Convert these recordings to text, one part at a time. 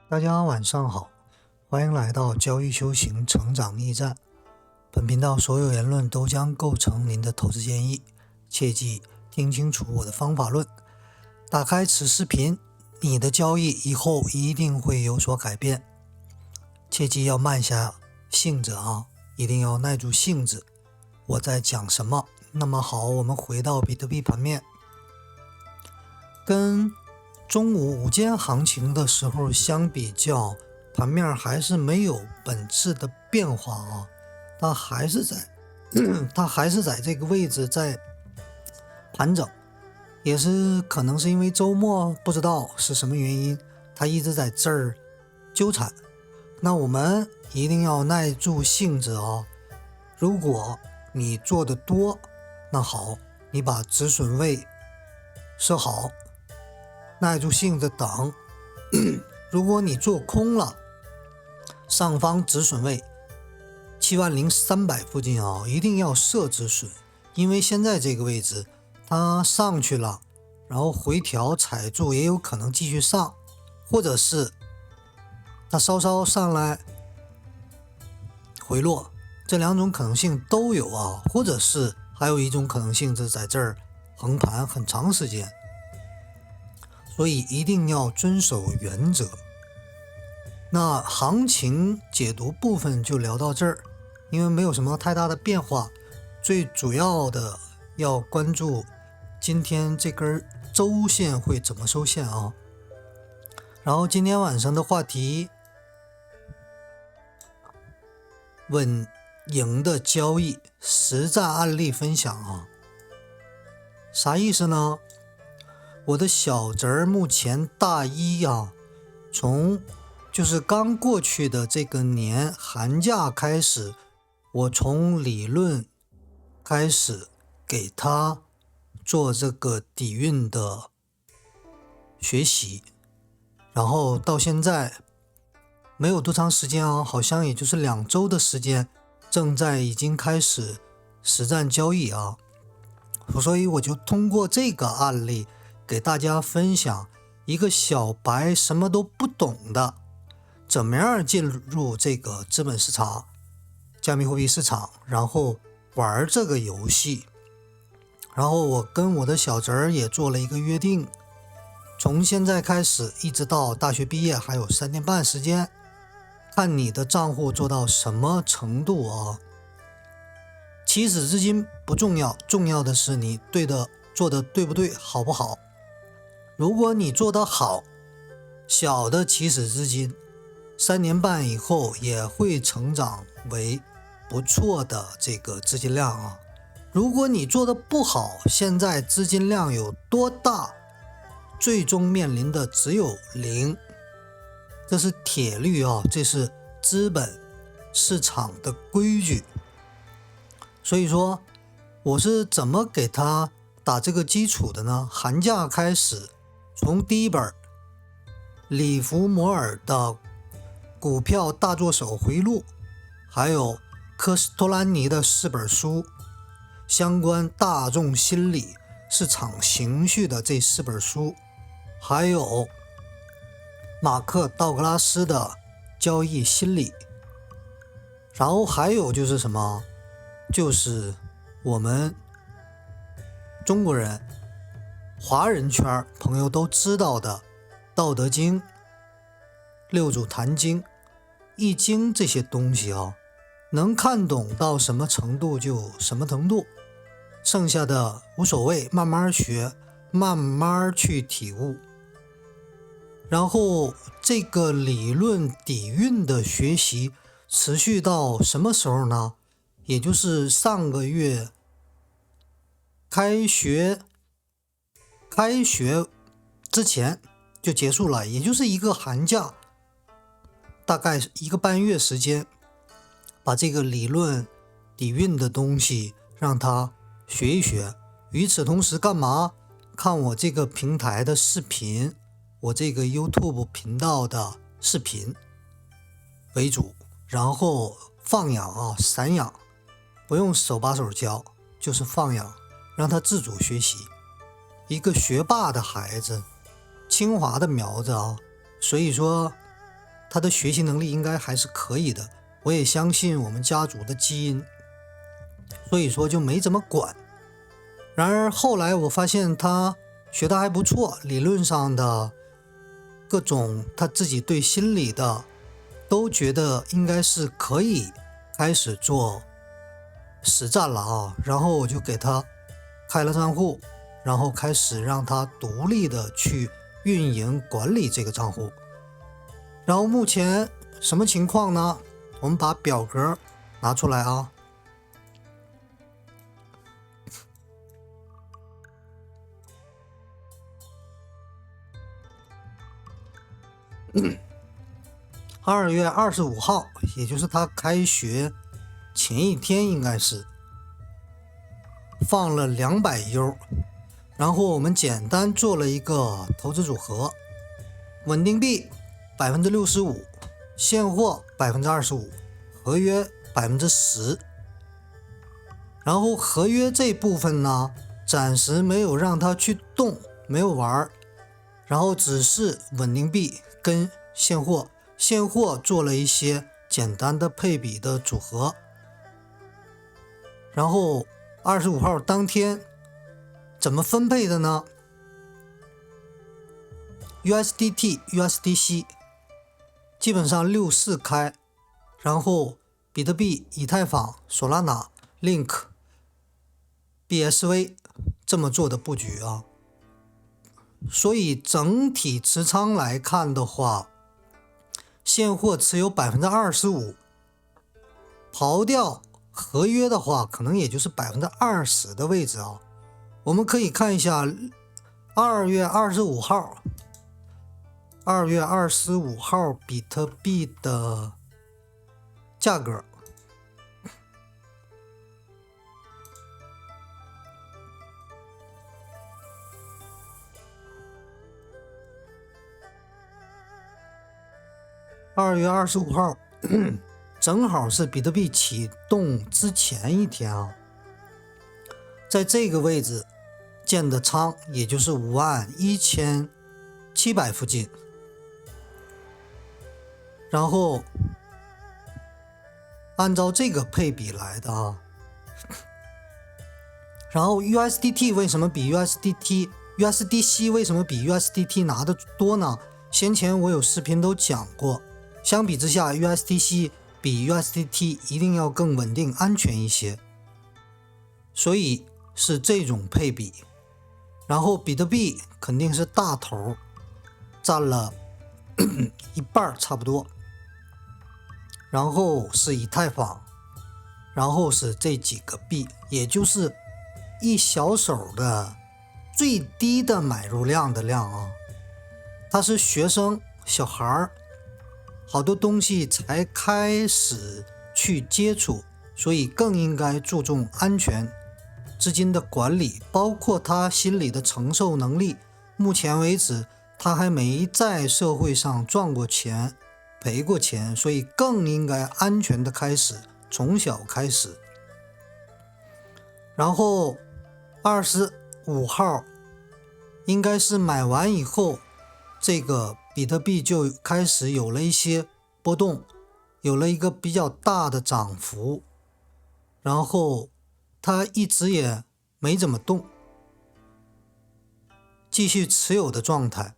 大家晚上好，欢迎来到交易修行成长驿站。本频道所有言论都将构成您的投资建议，切记听清楚我的方法论。打开此视频，你的交易以后一定会有所改变。切记要慢下性子啊，一定要耐住性子。我在讲什么？那么好，我们回到比特币盘面，跟中午午间行情的时候相比较，盘面还是没有本质的变化啊，它还是在这个位置在盘整，也是可能是因为周末不知道是什么原因，它一直在这儿纠缠。那我们一定要耐住性子啊，如果你做的多，那好，你把止损位设好，耐住性子等。如果你做空了，上方止损位70300附近啊，一定要设止损，因为现在这个位置它上去了，然后回调踩住，也有可能继续上，或者是它稍稍上来回落，这两种可能性都有啊，或者是还有一种可能性是在这儿横盘很长时间。所以一定要遵守原则。那行情解读部分就聊到这儿，因为没有什么太大的变化，最主要的要关注今天这根周线会怎么收线啊。然后今天晚上的话题，稳赢的交易实战案例分享啊。啥意思呢？我的小侄儿目前大一啊，从就是刚过去的这个年寒假开始，我从理论开始给他做这个底蕴的学习，然后到现在没有多长时间啊，好像也就是2周的时间，正在已经开始实战交易啊，所以我就通过这个案例给大家分享一个小白什么都不懂的怎么样进入这个资本市场、加密货币市场，然后玩这个游戏。然后我跟我的小侄儿也做了一个约定，从现在开始一直到大学毕业还有3年半时间，看你的账户做到什么程度啊。起始资金不重要，重要的是你做的对不对，好不好。如果你做得好，小的起始资金3年半以后也会成长为不错的这个资金量啊。如果你做得不好，现在资金量有多大，最终面临的只有0，这是铁律啊，这是资本市场的规矩。所以说我是怎么给他打这个基础的呢？寒假开始，从第一本里弗摩尔的股票大作手回录，还有科斯托兰尼的4本书，相关大众心理、市场情绪的这4本书，还有马克道格拉斯的交易心理，然后还有就是什么，就是我们中国人华人圈朋友都知道的道德经、六祖坛经、易经这些东西啊，能看懂到什么程度就什么程度，剩下的无所谓，慢慢学，慢慢去体悟。然后这个理论底蕴的学习持续到什么时候呢？也就是上个月开学之前就结束了，也就是一个寒假，大概1个半月时间，把这个理论底蕴的东西让他学一学。与此同时干嘛？看我这个平台的视频，我这个 YouTube 频道的视频为主，然后放养啊，散养，不用手把手教，就是放养，让他自主学习。一个学霸的孩子，清华的苗子啊，所以说他的学习能力应该还是可以的，我也相信我们家族的基因，所以说就没怎么管。然而后来我发现他学得还不错，理论上的各种他自己对心理的都觉得应该是可以开始做实战了啊。然后我就给他开了账户，然后开始让他独立的去运营管理这个账户。然后目前什么情况呢？我们把表格拿出来啊。2月25号，也就是他开学前一天，应该是放了200U，然后我们简单做了一个投资组合，稳定币65%，现货25%，合约10%。然后合约这部分呢，暂时没有让他去动，没有玩，然后只是稳定币跟现货做了一些简单的配比的组合。然后25号当天怎么分配的呢？ USDT、USDC 基本上64开，然后比特币、以太坊、索拉纳、Link、BSV 这么做的布局啊。所以整体持仓来看的话，现货持有25%，刨掉合约的话，可能也就是20%的位置啊。我们可以看一下2月25号比特币的价格。2月25号正好是比特币启动之前一天啊，在这个位置建的仓，也就是51700附近。然后按照这个配比来的啊。然后 USDT 为什么比 USDC 为什么比 USDT 拿的多呢？先前我有视频都讲过，相比之下 USDC 比 USDT 一定要更稳定安全一些，所以是这种配比。然后比特币肯定是大头，占了一半差不多，然后是以太坊，然后是这几个币，也就是一小手的最低的买入量的量啊。他是学生小孩，好多东西才开始去接触，所以更应该注重安全、资金的管理，包括他心理的承受能力。目前为止他还没在社会上赚过钱赔过钱，所以更应该安全的开始，从小开始。然后25号应该是买完以后，这个比特币就开始有了一些波动，有了一个比较大的涨幅，然后它一直也没怎么动，继续持有的状态。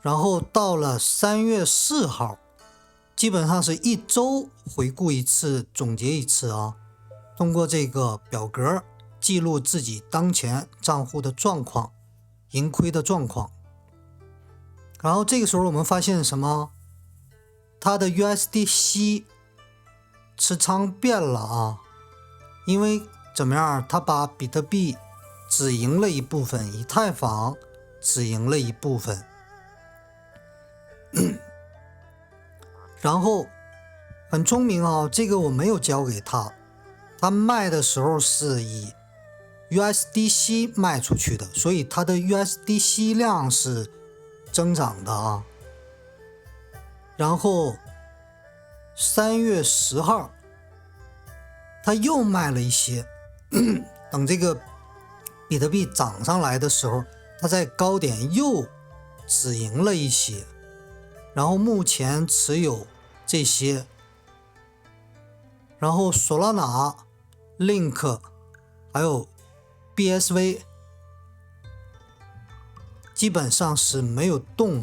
然后到了3月4号，基本上是一周回顾一次，总结一次啊，通过这个表格记录自己当前账户的状况、盈亏的状况。然后这个时候我们发现什么？它的 USDC 持仓变了啊，因为怎么样？它把比特币只赢了一部分，以太坊只赢了一部分。然后很聪明啊，这个我没有交给他，他卖的时候是以 USDC 卖出去的，所以他的 USDC 量是增长的啊。然后3月10号他又卖了一些等这个比特币涨上来的时候，他在高点又只赢了一些，然后目前持有这些，然后Solana、Link 还有 BSV 基本上是没有动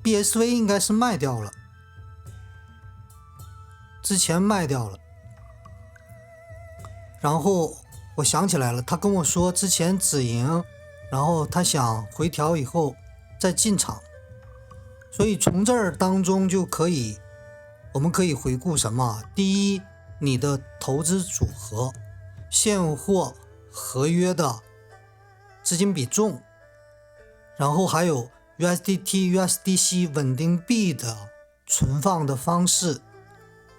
BSV 应该是卖掉了，之前卖掉了。然后我想起来了，他跟我说之前止盈，然后他想回调以后再进场，所以从这儿当中我们可以回顾什么？第一，你的投资组合、现货合约的资金比重，然后还有 USDT、USDC 稳定币的存放的方式，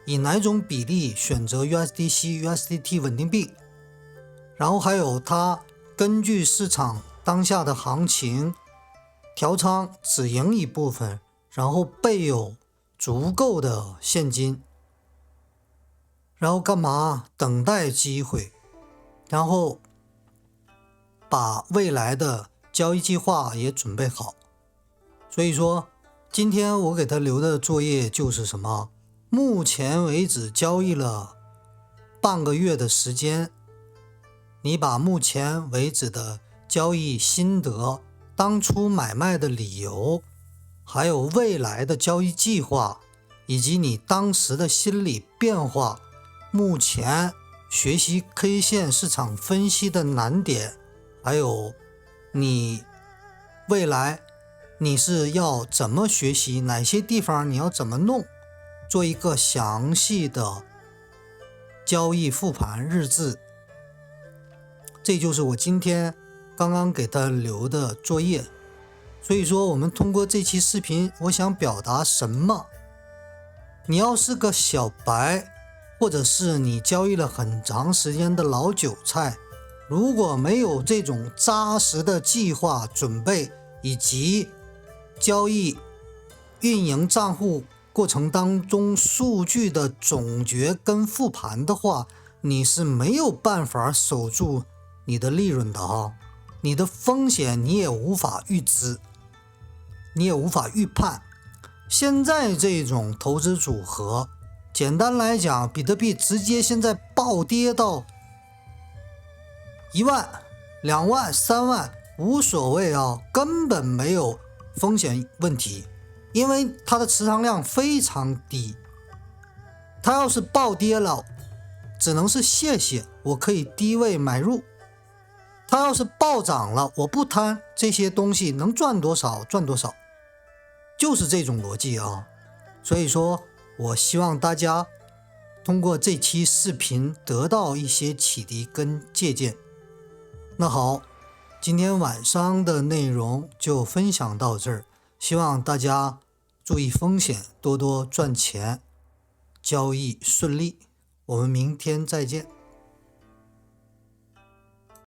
以哪种比例选择 USDC、USDT 稳定币，然后还有它根据市场当下的行情调仓止盈一部分，然后备有足够的现金，然后干嘛？等待机会，然后把未来的交易计划也准备好。所以说今天我给他留的作业就是什么？目前为止交易了半个月的时间，你把目前为止的交易心得、当初买卖的理由，还有未来的交易计划，以及你当时的心理变化，目前学习 K 线市场分析的难点，还有你未来你是要怎么学习，哪些地方你要怎么弄，做一个详细的交易复盘日志。这就是我今天刚刚给他留的作业。所以说我们通过这期视频，我想表达什么？你要是个小白，或者是你交易了很长时间的老韭菜，如果没有这种扎实的计划准备，以及交易运营账户过程当中数据的总结跟复盘的话，你是没有办法守住你的利润的你的风险你也无法预知，你也无法预判。现在这种投资组合，简单来讲，比特币直接现在暴跌到1万、2万、3万无所谓根本没有风险问题，因为它的持仓量非常低。它要是暴跌了，只能是谢谢，我可以低位买入。它要是暴涨了，我不贪这些东西，能赚多少赚多少，就是这种逻辑所以说我希望大家通过这期视频得到一些启迪跟借鉴。那好，今天晚上的内容就分享到这儿，希望大家注意风险，多多赚钱，交易顺利。我们明天再见。